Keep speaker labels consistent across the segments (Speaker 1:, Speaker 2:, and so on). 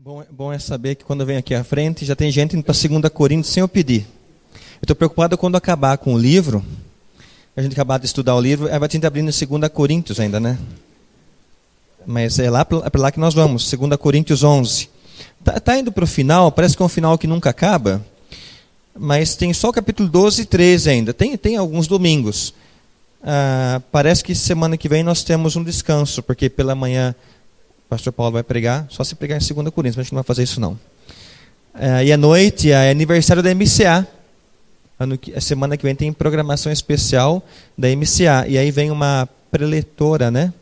Speaker 1: Bom é saber que quando eu venho aqui à frente, já tem gente indo para 2 Coríntios sem eu pedir. Eu estou preocupado quando acabar com o livro, a gente acabar de estudar o livro, vai ter que abrir em 2 Coríntios ainda, né? Mas é para lá que nós vamos, 2 Coríntios 11. Tá indo para o final, parece que é um final que nunca acaba, mas tem só o capítulo 12 e 13 ainda, tem alguns domingos. Parece que semana que vem nós temos um descanso, porque pela manhã o pastor Paulo vai pregar, só se pregar em 2 Coríntios, mas a gente não vai fazer isso não. E à noite é aniversário da MCA. A semana que vem tem programação especial da MCA. E aí vem uma preletora, né?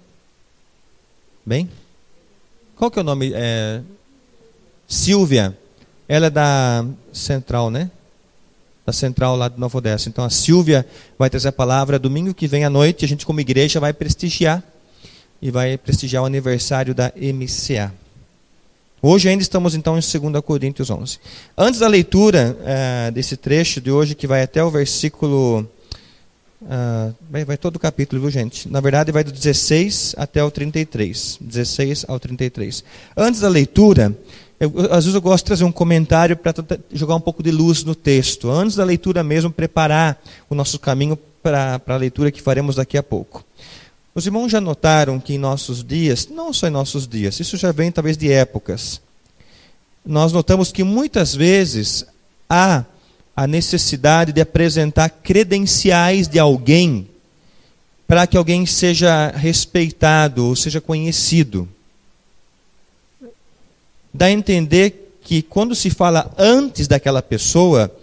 Speaker 1: Bem? Qual que é o nome? Silvia. Ela é da Central, né? Da Central lá do Nova Odessa. Então a Silvia vai trazer a palavra domingo que vem à noite. A gente como igreja vai prestigiar. E vai prestigiar o aniversário da MCA. Hoje ainda estamos então em 2 Coríntios 11. Antes da leitura desse trecho de hoje, que vai até o versículo... vai todo o capítulo, viu gente? Na verdade vai do 16 até o 33. 16 ao 33. Antes da leitura, às vezes eu gosto de trazer um comentário para jogar um pouco de luz no texto. Antes da leitura mesmo, preparar o nosso caminho para a leitura que faremos daqui a pouco. Os irmãos já notaram que em nossos dias, não só em nossos dias, isso já vem talvez de épocas, nós notamos que muitas vezes há a necessidade de apresentar credenciais de alguém para que alguém seja respeitado ou seja conhecido. Dá a entender que quando se fala antes daquela pessoa,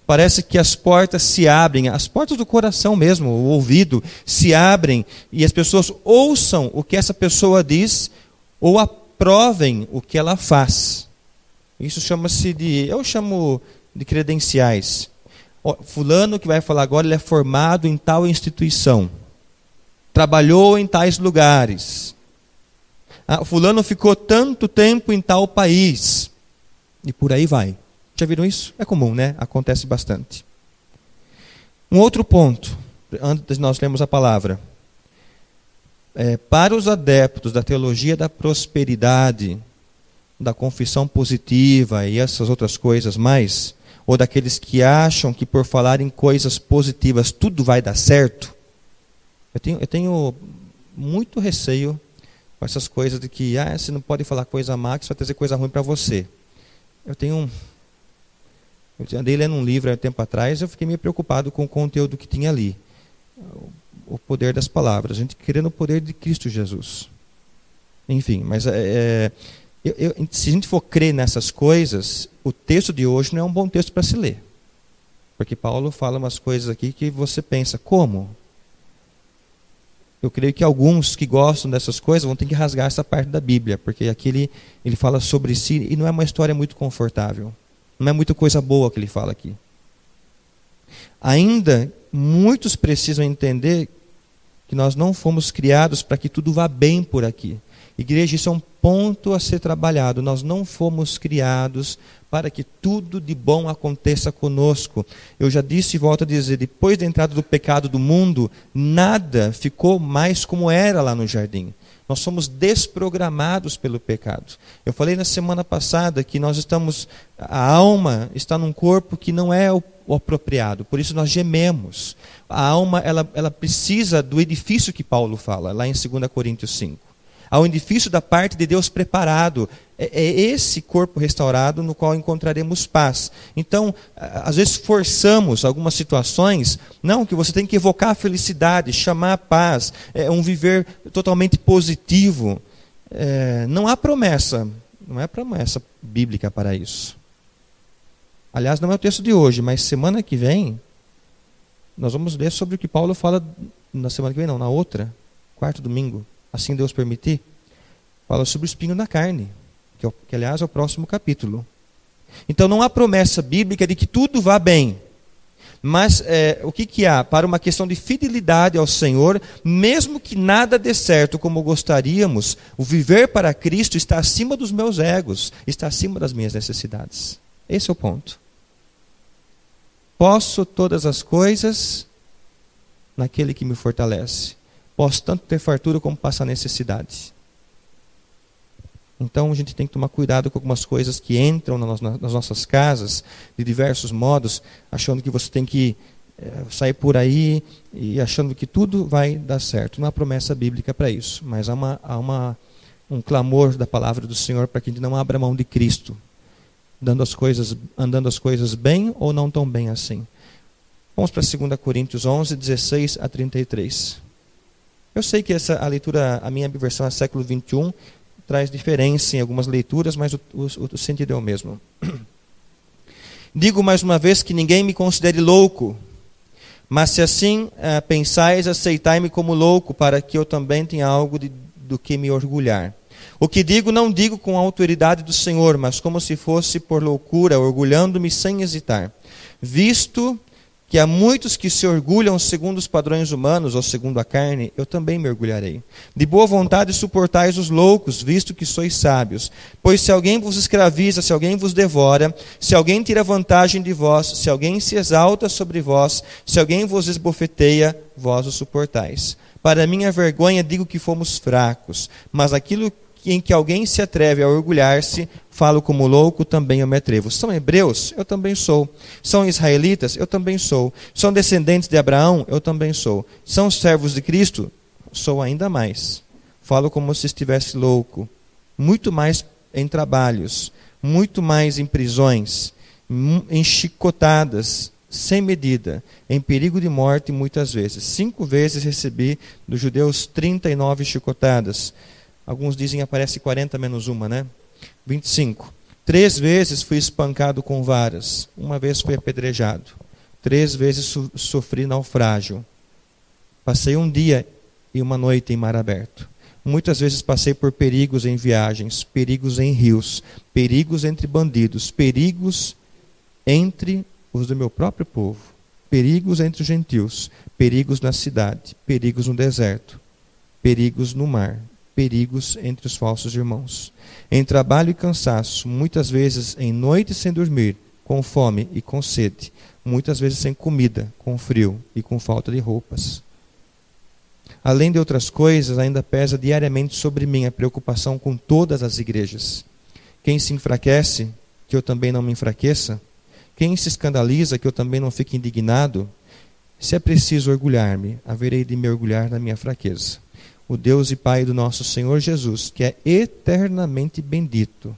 Speaker 1: parece que as portas se abrem, as portas do coração mesmo, o ouvido, se abrem e as pessoas ouçam o que essa pessoa diz ou aprovem o que ela faz. Isso chama-se eu chamo de credenciais. Fulano que vai falar agora, ele é formado em tal instituição, trabalhou em tais lugares. Fulano ficou tanto tempo em tal país, e por aí vai. Já viram isso? É comum, né? Acontece bastante. Um outro ponto, antes de nós lermos a palavra. Para os adeptos da teologia da prosperidade, da confissão positiva e essas outras coisas mais, ou daqueles que acham que por falar em coisas positivas tudo vai dar certo, eu tenho muito receio com essas coisas de que você não pode falar coisa má, que isso vai trazer coisa ruim para você. Eu andei lendo um livro há um tempo atrás, eu fiquei meio preocupado com o conteúdo que tinha ali. O poder das palavras, a gente querendo o poder de Cristo Jesus. Enfim, mas se a gente for crer nessas coisas, o texto de hoje não é um bom texto para se ler. Porque Paulo fala umas coisas aqui que você pensa, como? Eu creio que alguns que gostam dessas coisas vão ter que rasgar essa parte da Bíblia, porque aqui ele fala sobre si e não é uma história muito confortável. Não é muita coisa boa que ele fala aqui. Ainda, muitos precisam entender que nós não fomos criados para que tudo vá bem por aqui. Igreja, isso é um ponto a ser trabalhado. Nós não fomos criados para que tudo de bom aconteça conosco. Eu já disse e volto a dizer, depois da entrada do pecado do mundo, nada ficou mais como era lá no jardim. Nós somos desprogramados pelo pecado. Eu falei na semana passada que a alma está num corpo que não é o apropriado, por isso nós gememos. A alma, ela precisa do edifício que Paulo fala, lá em 2 Coríntios 5. Há um edifício da parte de Deus preparado. É esse corpo restaurado no qual encontraremos paz. Então, às vezes forçamos algumas situações, não, que você tem que evocar a felicidade, chamar a paz, um viver totalmente positivo. Não há promessa, não é promessa bíblica para isso. Aliás, não é o texto de hoje, mas semana que vem, nós vamos ler sobre o que Paulo fala, na semana que vem não, na outra, quarto domingo, assim Deus permitir, fala sobre o espinho na carne, que aliás é o próximo capítulo. Então não há promessa bíblica de que tudo vá bem, mas o que há? Para uma questão de fidelidade ao Senhor, mesmo que nada dê certo como gostaríamos, o viver para Cristo está acima dos meus egos, está acima das minhas necessidades. Esse é o ponto. Posso todas as coisas naquele que me fortalece. Posso tanto ter fartura como passar necessidade. Então a gente tem que tomar cuidado com algumas coisas que entram nas nossas casas, de diversos modos, achando que você tem que sair por aí e achando que tudo vai dar certo. Não há promessa bíblica para isso, mas há um clamor da palavra do Senhor para que a gente não abra mão de Cristo, andando as coisas bem ou não tão bem assim. Vamos para 2 Coríntios 11, 16 a 33. Eu sei que a minha versão é século 21, traz diferença em algumas leituras, mas o sentido é o mesmo. Digo mais uma vez que ninguém me considere louco, mas se assim pensais, aceitai-me como louco, para que eu também tenha algo do que me orgulhar. O que digo, não digo com a autoridade do Senhor, mas como se fosse por loucura, orgulhando-me sem hesitar. Visto que há muitos que se orgulham segundo os padrões humanos, ou segundo a carne, eu também me orgulharei. De boa vontade suportais os loucos, visto que sois sábios. Pois se alguém vos escraviza, se alguém vos devora, se alguém tira vantagem de vós, se alguém se exalta sobre vós, se alguém vos esbofeteia, vós o suportais. Para minha vergonha digo que fomos fracos, mas aquilo em que alguém se atreve a orgulhar-se, falo como louco, também eu me atrevo. São hebreus? Eu também sou. São israelitas? Eu também sou. São descendentes de Abraão? Eu também sou. São servos de Cristo? Sou ainda mais. Falo como se estivesse louco. Muito mais em trabalhos, muito mais em prisões, em chicotadas, sem medida, em perigo de morte muitas vezes. 5 vezes recebi dos judeus 39 chicotadas. Alguns dizem aparece 40 menos uma, né? 25. 3 vezes fui espancado com varas. 1 vez fui apedrejado. 3 vezes sofri naufrágio. Passei 1 dia e 1 noite em mar aberto. Muitas vezes passei por perigos em viagens, perigos em rios, perigos entre bandidos, perigos entre os do meu próprio povo, perigos entre os gentios, perigos na cidade, perigos no deserto, perigos no mar, perigos entre os falsos irmãos. Em trabalho e cansaço, muitas vezes em noite sem dormir, com fome e com sede, muitas vezes sem comida, com frio e com falta de roupas. Além de outras coisas, ainda pesa diariamente sobre mim a preocupação com todas as igrejas. Quem se enfraquece, que eu também não me enfraqueça? Quem se escandaliza, que eu também não fique indignado? Se é preciso orgulhar-me, haverei de me orgulhar na minha fraqueza. O Deus e Pai do nosso Senhor Jesus, que é eternamente bendito,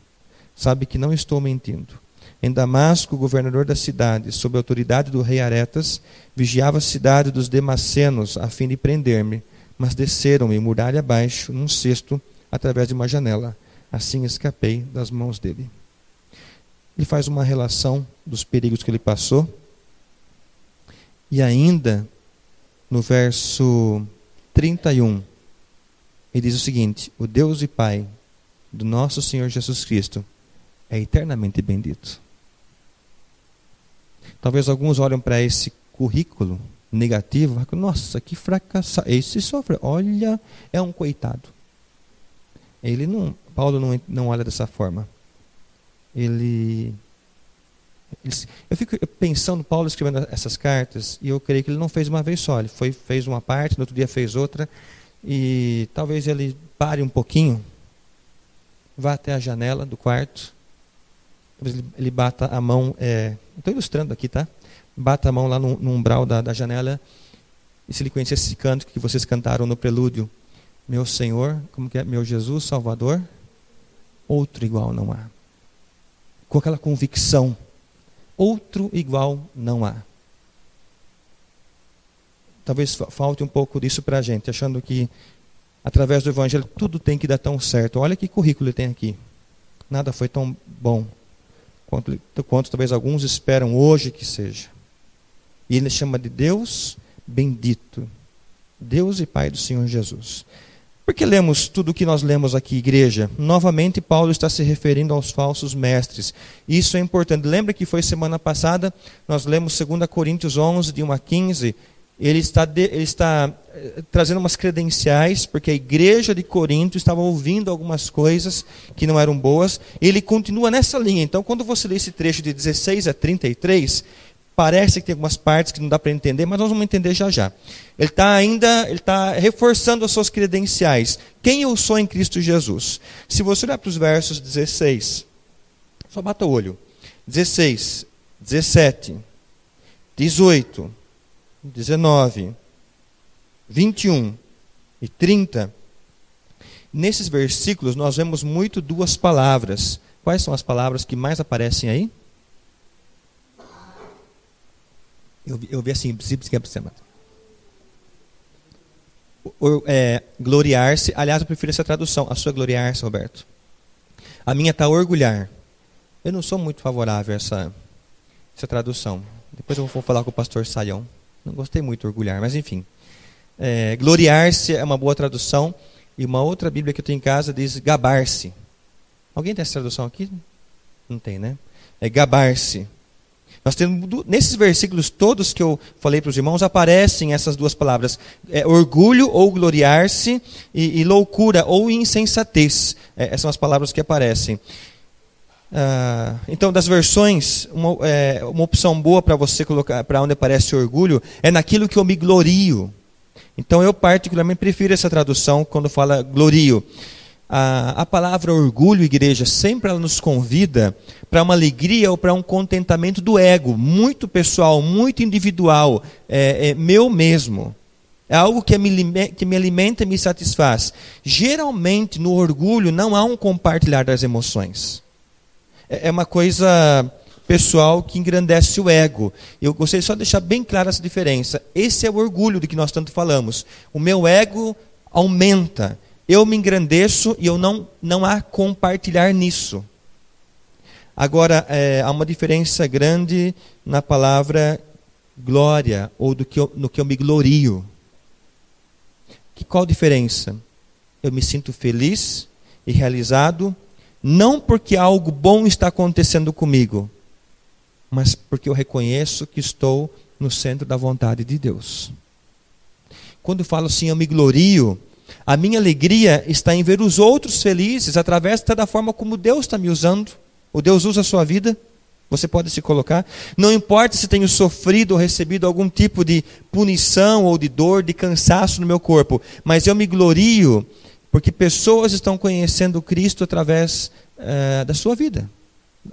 Speaker 1: sabe que não estou mentindo. Em Damasco, o governador da cidade, sob a autoridade do rei Aretas, vigiava a cidade dos Damascenos a fim de prender-me, mas desceram-me muralha abaixo, num cesto, através de uma janela. Assim escapei das mãos dele. Ele faz uma relação dos perigos que ele passou. E ainda, no verso 31, ele diz o seguinte: o Deus e Pai do nosso Senhor Jesus Cristo é eternamente bendito. Talvez alguns olhem para esse currículo negativo, nossa, que fracassado, esse sofre, olha, é um coitado. Paulo não olha dessa forma. Eu fico pensando, Paulo escrevendo essas cartas, e eu creio que ele não fez uma vez só, ele fez uma parte, no outro dia fez outra, e talvez ele pare um pouquinho, vá até a janela do quarto, talvez ele bata a mão, estou ilustrando aqui, tá? Bata a mão lá no umbral da janela, e se ele conhecesse esse canto que vocês cantaram no prelúdio, meu Senhor, como que é? Meu Jesus, Salvador, outro igual não há. Com aquela convicção, outro igual não há. Talvez falte um pouco disso para a gente, achando que através do Evangelho tudo tem que dar tão certo. Olha que currículo ele tem aqui. Nada foi tão bom quanto talvez alguns esperam hoje que seja. E ele chama de Deus bendito. Deus e Pai do Senhor Jesus. Por que lemos tudo o que nós lemos aqui, igreja? Novamente, Paulo está se referindo aos falsos mestres. Isso é importante. Lembra que foi semana passada, nós lemos 2 Coríntios 11, de 1 a 15. Ele está trazendo umas credenciais, porque a igreja de Corinto estava ouvindo algumas coisas que não eram boas. Ele continua nessa linha. Então, quando você lê esse trecho de 16 a 33, Parece que tem algumas partes que não dá para entender, mas nós vamos entender já já. Ele está reforçando as suas credenciais. Quem eu sou em Cristo Jesus? Se você olhar para os versos 16, só bata o olho. 16, 17, 18, 19, 21 e 30. Nesses versículos nós vemos muito duas palavras. Quais são as palavras que mais aparecem aí? Eu vi assim, gloriar-se. Aliás, eu prefiro essa tradução. A sua gloriar-se, Roberto. A minha está orgulhar. Eu não sou muito favorável a essa tradução. Depois eu vou falar com o pastor Saião. Não gostei muito de orgulhar, mas enfim. Gloriar-se é uma boa tradução. E uma outra Bíblia que eu tenho em casa diz gabar-se. Alguém tem essa tradução aqui? Não tem, né? É gabar-se. Nós temos, nesses versículos todos que eu falei para os irmãos, aparecem essas duas palavras. Orgulho ou gloriar-se e loucura ou insensatez. Essas são as palavras que aparecem. Então, das versões, uma opção boa para você colocar, para onde aparece orgulho, é naquilo que eu me glorio. Então, eu particularmente prefiro essa tradução quando fala glorio. A palavra orgulho, igreja, sempre ela nos convida para uma alegria ou para um contentamento do ego, muito pessoal, muito individual, meu mesmo. É algo que me alimenta e me satisfaz. Geralmente, no orgulho, não há um compartilhar das emoções. É uma coisa pessoal que engrandece o ego. Eu gostaria só de deixar bem clara essa diferença. Esse é o orgulho de que nós tanto falamos. O meu ego aumenta. Eu me engrandeço e eu não há compartilhar nisso. Agora, há uma diferença grande na palavra glória, ou no que eu me glorio. Qual a diferença? Eu me sinto feliz e realizado, não porque algo bom está acontecendo comigo, mas porque eu reconheço que estou no centro da vontade de Deus. Quando eu falo assim, eu me glorio, a minha alegria está em ver os outros felizes através da forma como Deus está me usando. O Deus usa a sua vida. Você pode se colocar. Não importa se tenho sofrido ou recebido algum tipo de punição ou de dor, de cansaço no meu corpo. Mas eu me glorio porque pessoas estão conhecendo Cristo através da sua vida.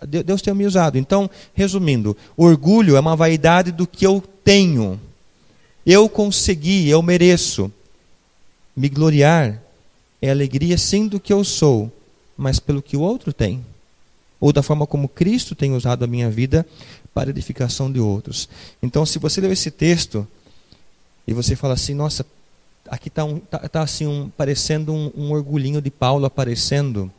Speaker 1: Deus tem me usado. Então, resumindo, orgulho é uma vaidade do que eu tenho. Eu consegui, eu mereço. Me gloriar é alegria sim do que eu sou, mas pelo que o outro tem. Ou da forma como Cristo tem usado a minha vida para a edificação de outros. Então, se você leu esse texto e você fala assim, nossa, aqui está assim parecendo um orgulhinho de Paulo aparecendo,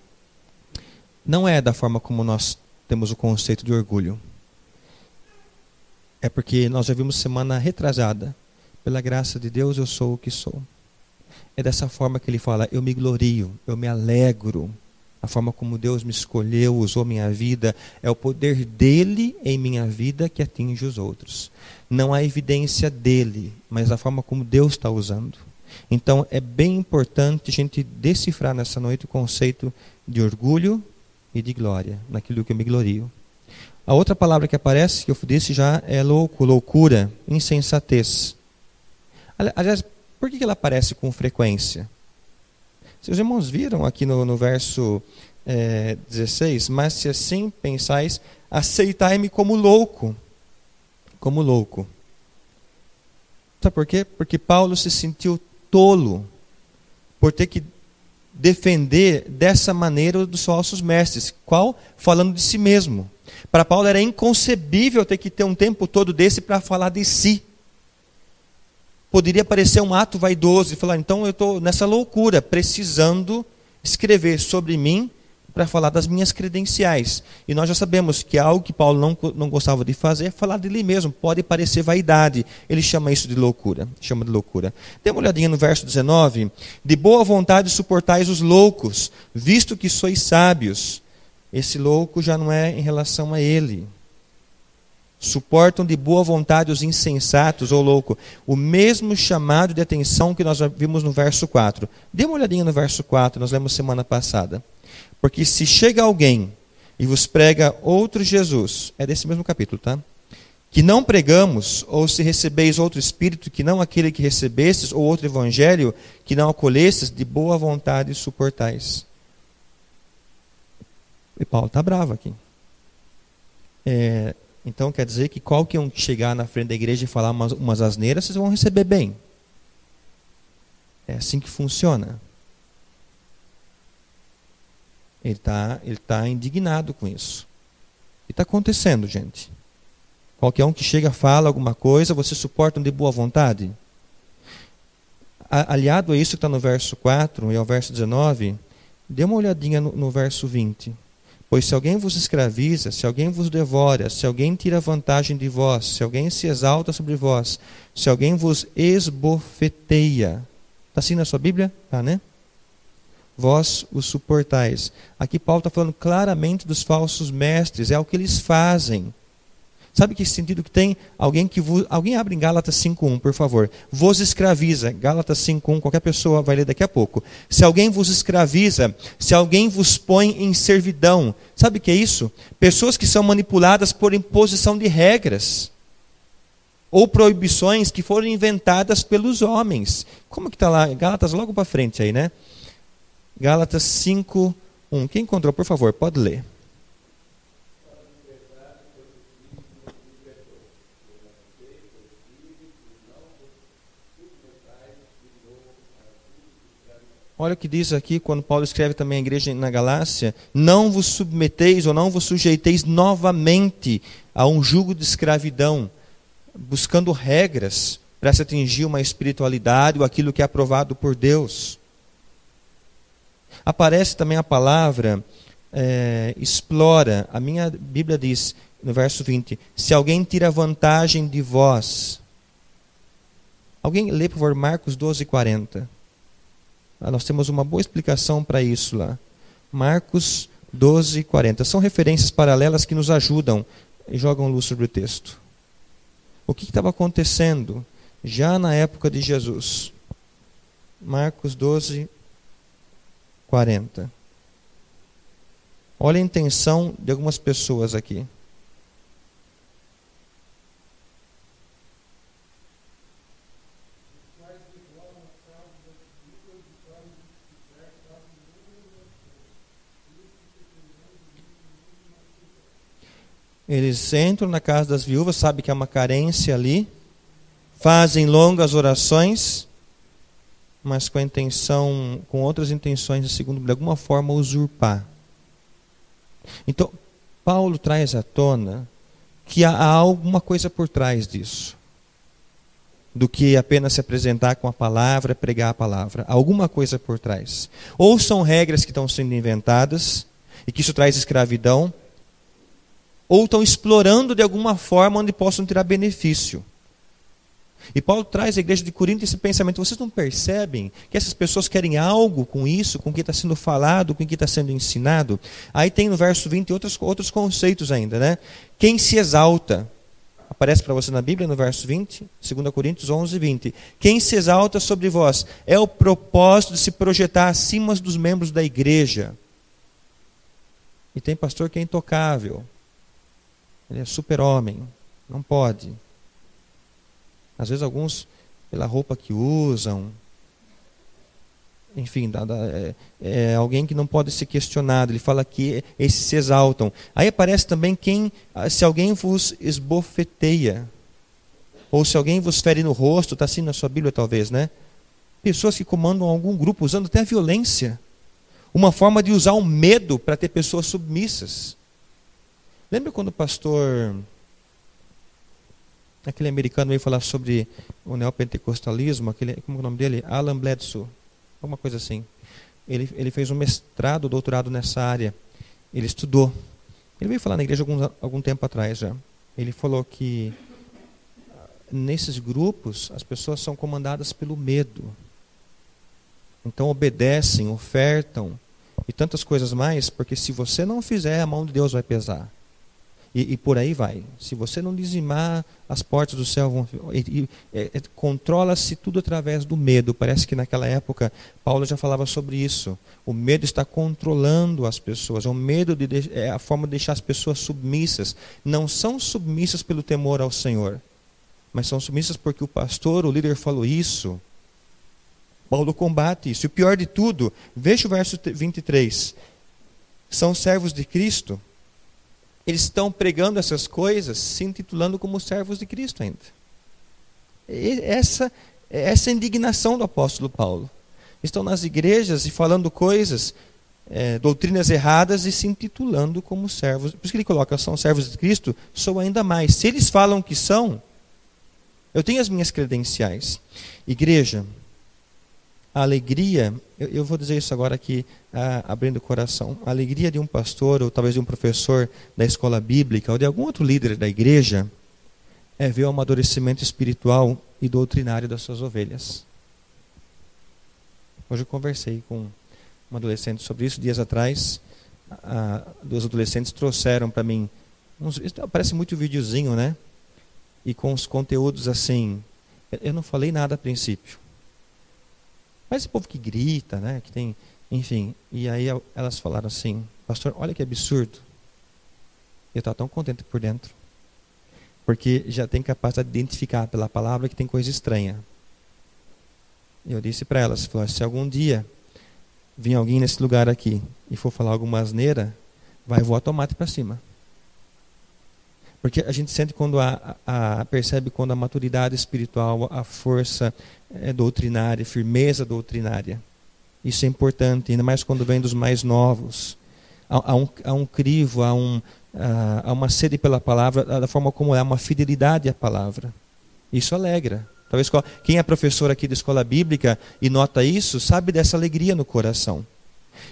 Speaker 1: não é da forma como nós temos o conceito de orgulho. É porque nós já vimos semana retrasada, pela graça de Deus eu sou o que sou. É dessa forma que ele fala, eu me glorio, eu me alegro. A forma como Deus me escolheu, usou minha vida, é o poder dele em minha vida que atinge os outros. Não há evidência dele, mas a forma como Deus está usando. Então é bem importante a gente decifrar nessa noite o conceito de orgulho e de glória, naquilo que eu me glorio. A outra palavra que aparece, que eu disse já, é louco, loucura, insensatez. Aliás, por que ela aparece com frequência? Se os irmãos viram aqui no verso 16, mas se assim pensais, aceitai-me como louco. Como louco. Sabe por quê? Porque Paulo se sentiu tolo por ter que defender dessa maneira dos falsos mestres. Qual? Falando de si mesmo. Para Paulo era inconcebível ter que ter um tempo todo desse para falar de si. Poderia parecer um ato vaidoso e falar, então eu estou nessa loucura, precisando escrever sobre mim para falar das minhas credenciais. E nós já sabemos que algo que Paulo não gostava de fazer é falar de ele mesmo. Pode parecer vaidade. Ele chama isso de loucura. Chama de loucura. Dê uma olhadinha no verso 19. De boa vontade suportais os loucos, visto que sois sábios. Esse louco já não é em relação a ele. Suportam de boa vontade os insensatos ou louco. O mesmo chamado de atenção que nós vimos no verso 4. Dê uma olhadinha no verso 4, nós lemos semana passada. Porque se chega alguém e vos prega outro Jesus, é desse mesmo capítulo, tá? que não pregamos, ou se recebeis outro espírito que não aquele que recebestes, ou outro evangelho que não acolhestes, de boa vontade suportais. E Paulo está bravo aqui. Então quer dizer que qualquer um que chegar na frente da igreja e falar umas asneiras, vocês vão receber bem. É assim que funciona. Ele tá indignado com isso. O que está acontecendo, gente? Qualquer um que chega fala alguma coisa, vocês suportam de boa vontade? Aliado a isso que está no verso 4 e ao verso 19, dê uma olhadinha no verso 20. Pois se alguém vos escraviza, se alguém vos devora, se alguém tira vantagem de vós, se alguém se exalta sobre vós, se alguém vos esbofeteia. Está assim na sua Bíblia? Tá, né? Vós os suportais. Aqui Paulo está falando claramente dos falsos mestres, é o que eles fazem. Sabe que sentido que tem? Alguém abre em Gálatas 5:1, por favor. Vos escraviza. Gálatas 5:1, qualquer pessoa vai ler daqui a pouco. Se alguém vos escraviza, se alguém vos põe em servidão. Sabe o que é isso? Pessoas que são manipuladas por imposição de regras. Ou proibições que foram inventadas pelos homens. Como que está lá? Gálatas logo para frente aí, né? Gálatas 5:1. Quem encontrou, por favor, pode ler. Olha o que diz aqui, quando Paulo escreve também à igreja na Galácia: não vos submeteis ou não vos sujeiteis novamente a um jugo de escravidão, buscando regras para se atingir uma espiritualidade ou aquilo que é aprovado por Deus. Aparece também a palavra explora. A minha Bíblia diz, no verso 20, se alguém tira vantagem de vós. Alguém lê, por favor, Marcos 12:40. Nós temos uma boa explicação para isso lá. Marcos 12:40. São referências paralelas que nos ajudam e jogam luz sobre o texto. O que estava acontecendo já na época de Jesus? Marcos 12:40. Olha a intenção de algumas pessoas aqui. Eles entram na casa das viúvas, sabe que há uma carência ali, fazem longas orações, mas com a intenção, com outras intenções, segundo de alguma forma usurpar. Então, Paulo traz à tona que há alguma coisa por trás disso, do que apenas se apresentar com a palavra, pregar a palavra. Há alguma coisa por trás. Ou são regras que estão sendo inventadas e que isso traz escravidão, ou estão explorando de alguma forma onde possam tirar benefício. E Paulo traz à igreja de Corinto esse pensamento: vocês não percebem que essas pessoas querem algo com isso, com o que está sendo falado, com o que está sendo ensinado? Aí tem no verso 20 outros conceitos ainda, né? Quem se exalta, aparece para você na Bíblia no verso 20, 2 Coríntios 11:20. Quem se exalta sobre vós é o propósito de se projetar acima dos membros da igreja. E tem pastor que é intocável. Ele é super-homem, não pode. Às vezes alguns, pela roupa que usam, enfim, é alguém que não pode ser questionado. Ele fala que esses se exaltam. Aí aparece também se alguém vos esbofeteia, ou se alguém vos fere no rosto, está assim na sua Bíblia talvez, né? Pessoas que comandam algum grupo, usando até a violência. Uma forma de usar o medo para ter pessoas submissas. Lembra quando o pastor, aquele americano, veio falar sobre o neopentecostalismo, como é o nome dele? Alan Bledsoe, alguma coisa assim. Ele fez um mestrado, doutorado nessa área. Ele estudou. Ele veio falar na igreja algum tempo atrás já. Ele falou que nesses grupos as pessoas são comandadas pelo medo. Então obedecem, ofertam e tantas coisas mais, porque se você não fizer, a mão de Deus vai pesar. E por aí vai. Se você não dizimar, as portas do céu vão... Controla-se tudo através do medo. Parece que naquela época, Paulo já falava sobre isso. O medo está controlando as pessoas. É a forma de deixar as pessoas submissas. Não são submissas pelo temor ao Senhor, mas são submissas porque o pastor, o líder falou isso. Paulo combate isso. E o pior de tudo, veja o verso 23. São servos de Cristo. Eles estão pregando essas coisas, se intitulando como servos de Cristo ainda. Essa é a indignação do apóstolo Paulo. Estão nas igrejas e falando coisas, doutrinas erradas, e se intitulando como servos. Por isso que ele coloca, são servos de Cristo, sou ainda mais. Se eles falam que são, eu tenho as minhas credenciais. Igreja, a alegria, eu vou dizer isso agora aqui, abrindo o coração. A alegria de um pastor, ou talvez de um professor da escola bíblica, ou de algum outro líder da igreja, é ver o amadurecimento espiritual e doutrinário das suas ovelhas. Hoje eu conversei com um adolescente sobre isso, dias atrás. Duas adolescentes trouxeram para mim, parece muito videozinho, né? E com os conteúdos assim, eu não falei nada a princípio. Mas esse povo que grita, né, que tem, enfim, e aí elas falaram assim, pastor, olha que absurdo. Eu estava tão contente por dentro, porque já tem capacidade de identificar pela palavra que tem coisa estranha. E eu disse para elas, se algum dia vir alguém nesse lugar aqui e for falar alguma asneira, vai voar tomate para cima. Porque a gente sente quando percebe quando a maturidade espiritual, a força doutrinária, firmeza doutrinária. Isso é importante, ainda mais quando vem dos mais novos. Há um crivo, há uma sede pela palavra, da forma como é, uma fidelidade à palavra. Isso alegra. Talvez quem é professor aqui da escola bíblica e nota isso, sabe dessa alegria no coração.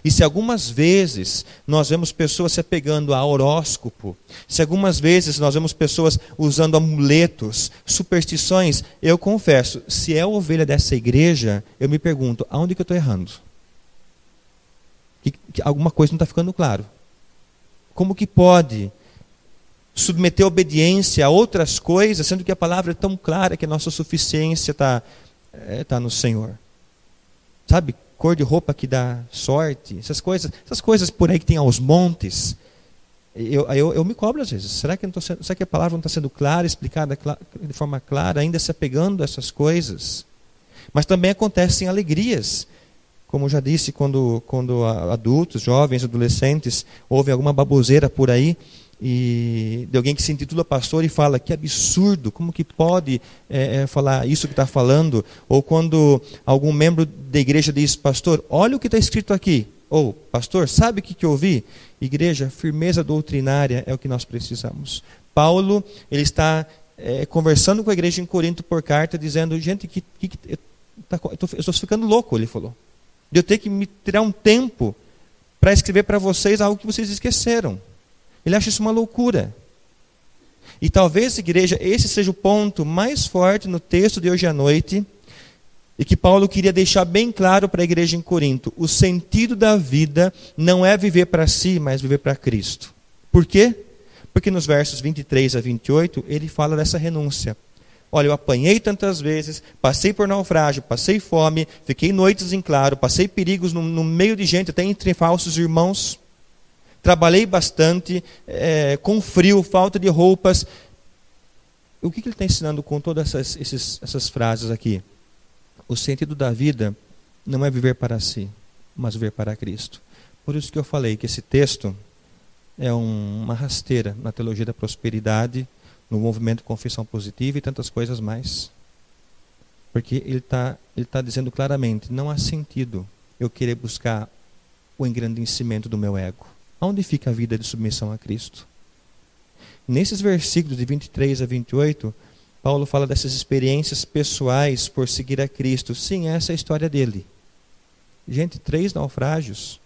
Speaker 1: E se algumas vezes nós vemos pessoas se apegando a horóscopo, se algumas vezes nós vemos pessoas usando amuletos, superstições, eu confesso, se é ovelha dessa igreja, eu me pergunto, aonde que eu estou errando? Que alguma coisa não está ficando claro. Como que pode submeter a obediência a outras coisas, sendo que a palavra é tão clara que a nossa suficiência está no Senhor? Sabe? Cor de roupa que dá sorte, essas coisas por aí que tem aos montes. Eu me cobro às vezes. Será que a palavra não está sendo clara, explicada de forma clara, ainda se apegando a essas coisas? Mas também acontecem alegrias. Como eu já disse, quando adultos, jovens, adolescentes, ouvem alguma baboseira por aí, e de alguém que se intitula pastor e fala, que absurdo, como que pode falar isso que está falando? Ou quando algum membro da igreja diz, pastor, olha o que está escrito aqui. Ou, pastor, sabe o que eu ouvi? Igreja, firmeza doutrinária é o que nós precisamos. Paulo, ele está conversando com a igreja em Corinto por carta, dizendo, gente, eu estou ficando louco, ele falou. De eu ter que me tirar um tempo para escrever para vocês algo que vocês esqueceram. Ele acha isso uma loucura. E talvez, igreja, esse seja o ponto mais forte no texto de hoje à noite, e que Paulo queria deixar bem claro para a igreja em Corinto. O sentido da vida não é viver para si, mas viver para Cristo. Por quê? Porque nos versos 23 a 28, ele fala dessa renúncia. Olha, eu apanhei tantas vezes, passei por naufrágio, passei fome, fiquei noites em claro, passei perigos no meio de gente, até entre falsos irmãos. Trabalhei bastante, com frio, falta de roupas. O que ele está ensinando com todas essas frases aqui? O sentido da vida não é viver para si, mas viver para Cristo. Por isso que eu falei que esse texto é uma rasteira na teologia da prosperidade, no movimento Confissão Positiva e tantas coisas mais. Porque ele tá dizendo claramente, não há sentido eu querer buscar o engrandecimento do meu ego. Onde fica a vida de submissão a Cristo? Nesses versículos de 23 a 28, Paulo fala dessas experiências pessoais por seguir a Cristo. Sim, essa é a história dele. Gente, 3 naufrágios.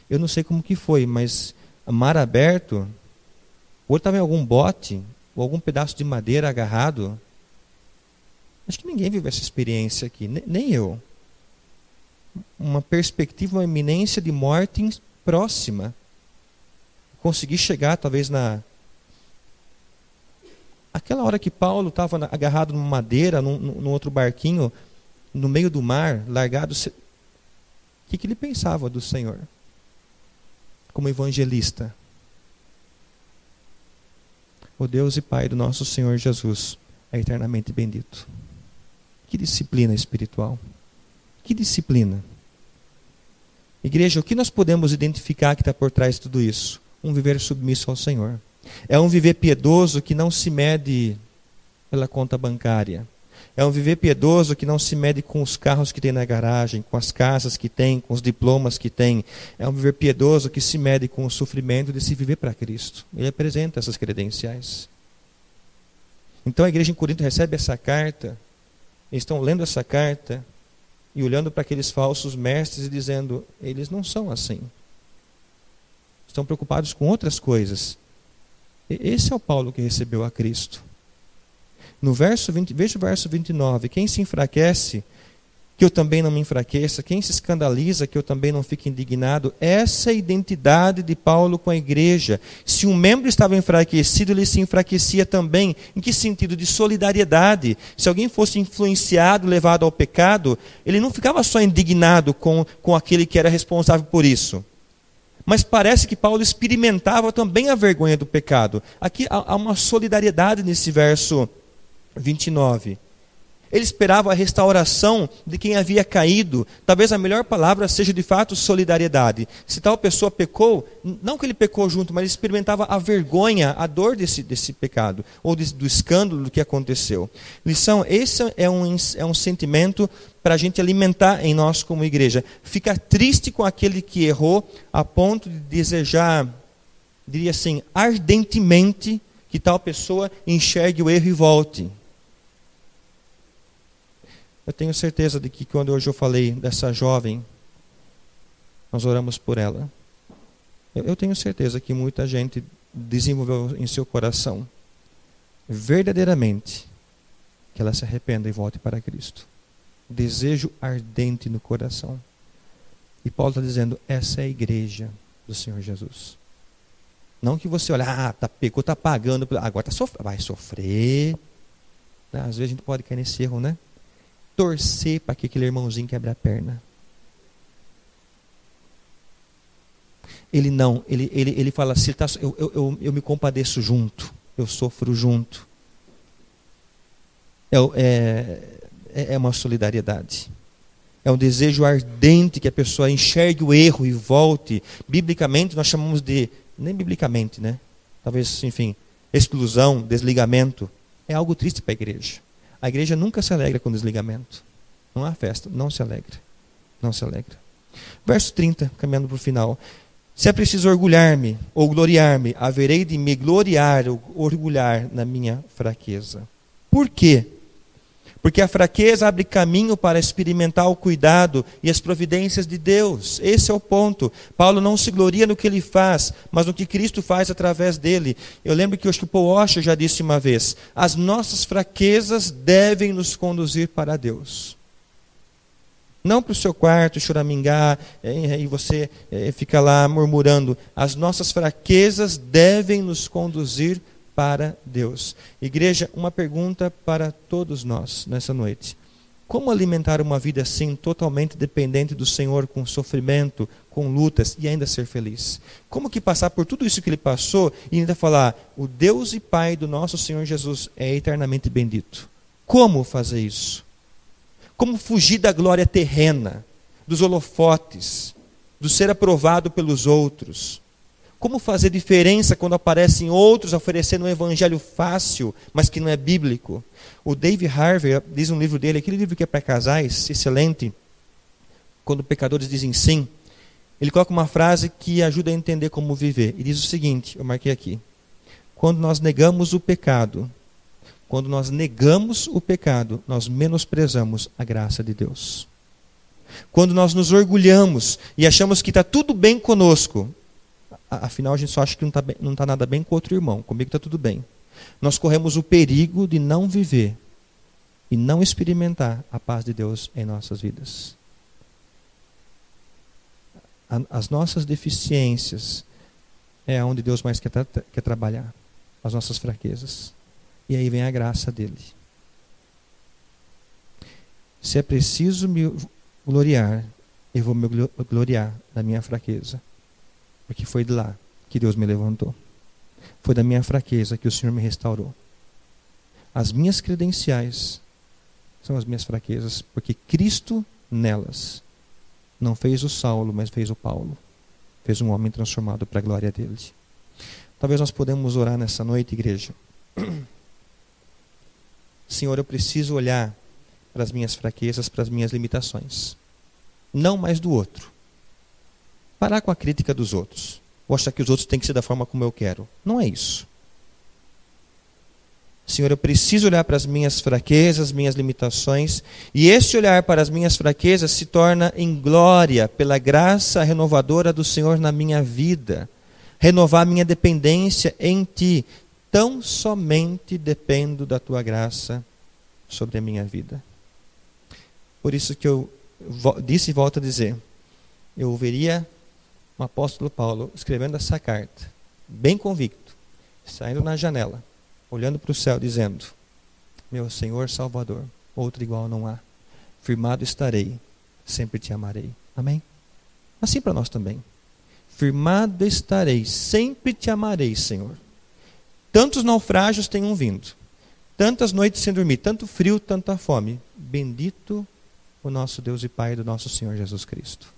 Speaker 1: Eu não sei como que foi, mas mar aberto, ou estava em algum bote, ou algum pedaço de madeira agarrado. Acho que ninguém viveu essa experiência aqui, nem eu. Uma perspectiva, uma iminência de morte próxima. Conseguir chegar talvez Aquela hora que Paulo estava agarrado numa madeira, num outro barquinho, no meio do mar, largado, o que ele pensava do Senhor? Como evangelista. O Deus e Pai do nosso Senhor Jesus é eternamente bendito. Que disciplina espiritual. Que disciplina. Igreja, o que nós podemos identificar que está por trás de tudo isso? Um viver submisso ao Senhor. É um viver piedoso que não se mede pela conta bancária. É um viver piedoso que não se mede com os carros que tem na garagem, com as casas que tem, com os diplomas que tem. É um viver piedoso que se mede com o sofrimento de se viver para Cristo. Ele apresenta essas credenciais. Então a igreja em Corinto recebe essa carta, eles estão lendo essa carta e olhando para aqueles falsos mestres e dizendo, eles não são assim. Estão preocupados com outras coisas. Esse é o Paulo que recebeu a Cristo. No verso 20, veja o verso 29. Quem se enfraquece, que eu também não me enfraqueça. Quem se escandaliza, que eu também não fique indignado. Essa é a identidade de Paulo com a igreja. Se um membro estava enfraquecido, ele se enfraquecia também. Em que sentido? De solidariedade. Se alguém fosse influenciado, levado ao pecado, ele não ficava só indignado com aquele que era responsável por isso. Mas parece que Paulo experimentava também a vergonha do pecado. Aqui há uma solidariedade nesse verso 29. Ele esperava a restauração de quem havia caído. Talvez a melhor palavra seja de fato solidariedade. Se tal pessoa pecou, não que ele pecou junto, mas ele experimentava a vergonha, a dor desse pecado, ou do escândalo do que aconteceu. Lição, esse é um sentimento para a gente alimentar em nós como igreja. Ficar triste com aquele que errou, a ponto de desejar, diria assim, ardentemente, que tal pessoa enxergue o erro e volte. Eu tenho certeza de que quando hoje eu falei dessa jovem, nós oramos por ela. Eu tenho certeza que muita gente desenvolveu em seu coração, verdadeiramente, que ela se arrependa e volte para Cristo. Desejo ardente no coração. E Paulo está dizendo, essa é a igreja do Senhor Jesus. Não que você olhe, pecou, está pagando, agora vai sofrer. Às vezes a gente pode cair nesse erro, né? Torcer para que aquele irmãozinho quebre a perna. Ele fala assim, eu me compadeço junto, eu sofro junto. É uma solidariedade. É um desejo ardente que a pessoa enxergue o erro e volte. Biblicamente nós chamamos de, nem biblicamente, né? Talvez, enfim, exclusão, desligamento. É algo triste para a igreja. A igreja nunca se alegra com desligamento. Não há festa, não se alegra. Não se alegra. Verso 30, caminhando para o final. Se é preciso orgulhar-me ou gloriar-me, haverei de me gloriar ou orgulhar na minha fraqueza. Por quê? Porque a fraqueza abre caminho para experimentar o cuidado e as providências de Deus. Esse é o ponto. Paulo não se gloria no que ele faz, mas no que Cristo faz através dele. Eu lembro que o Paul Washer já disse uma vez, as nossas fraquezas devem nos conduzir para Deus. Não para o seu quarto choramingar e você fica lá murmurando. As nossas fraquezas devem nos conduzir para Deus. Igreja, uma pergunta para todos nós nessa noite. Como alimentar uma vida assim, totalmente dependente do Senhor, com sofrimento, com lutas e ainda ser feliz? Como que passar por tudo isso que ele passou e ainda falar, o Deus e Pai do nosso Senhor Jesus é eternamente bendito? Como fazer isso? Como fugir da glória terrena, dos holofotes, do ser aprovado pelos outros? Como fazer diferença quando aparecem outros oferecendo um evangelho fácil, mas que não é bíblico? O Dave Harvey diz um livro dele, aquele livro que é para casais, excelente, quando pecadores dizem sim, ele coloca uma frase que ajuda a entender como viver. E diz o seguinte, eu marquei aqui. Quando nós negamos o pecado, nós menosprezamos a graça de Deus. Quando nós nos orgulhamos e achamos que está tudo bem conosco, afinal a gente só acha que não está nada bem com outro irmão, comigo está tudo bem. Nós corremos o perigo de não viver e não experimentar a paz de Deus em nossas vidas. As nossas deficiências é onde Deus mais quer trabalhar, as nossas fraquezas. E aí vem a graça dele. Se é preciso me gloriar, eu vou me gloriar da minha fraqueza. Porque foi de lá que Deus me levantou. Foi da minha fraqueza que o Senhor me restaurou. As minhas credenciais são as minhas fraquezas, porque Cristo nelas não fez o Saulo, mas fez o Paulo. Fez um homem transformado para a glória dele. Talvez nós podemos orar nessa noite, igreja. Senhor, eu preciso olhar para as minhas fraquezas, para as minhas limitações. Não mais do outro. Parar com a crítica dos outros. Ou achar que os outros têm que ser da forma como eu quero. Não é isso. Senhor, eu preciso olhar para as minhas fraquezas, minhas limitações, e esse olhar para as minhas fraquezas se torna em glória pela graça renovadora do Senhor na minha vida. Renovar minha dependência em Ti. Tão somente dependo da Tua graça sobre a minha vida. Por isso que eu disse e volto a dizer, eu veria o apóstolo Paulo escrevendo essa carta, bem convicto, saindo na janela, olhando para o céu, dizendo, meu Senhor Salvador, outro igual não há. Firmado estarei, sempre te amarei. Amém? Assim para nós também. Firmado estarei, sempre te amarei, Senhor. Tantos naufrágios tenham vindo, tantas noites sem dormir, tanto frio, tanta fome. Bendito o nosso Deus e Pai do nosso Senhor Jesus Cristo.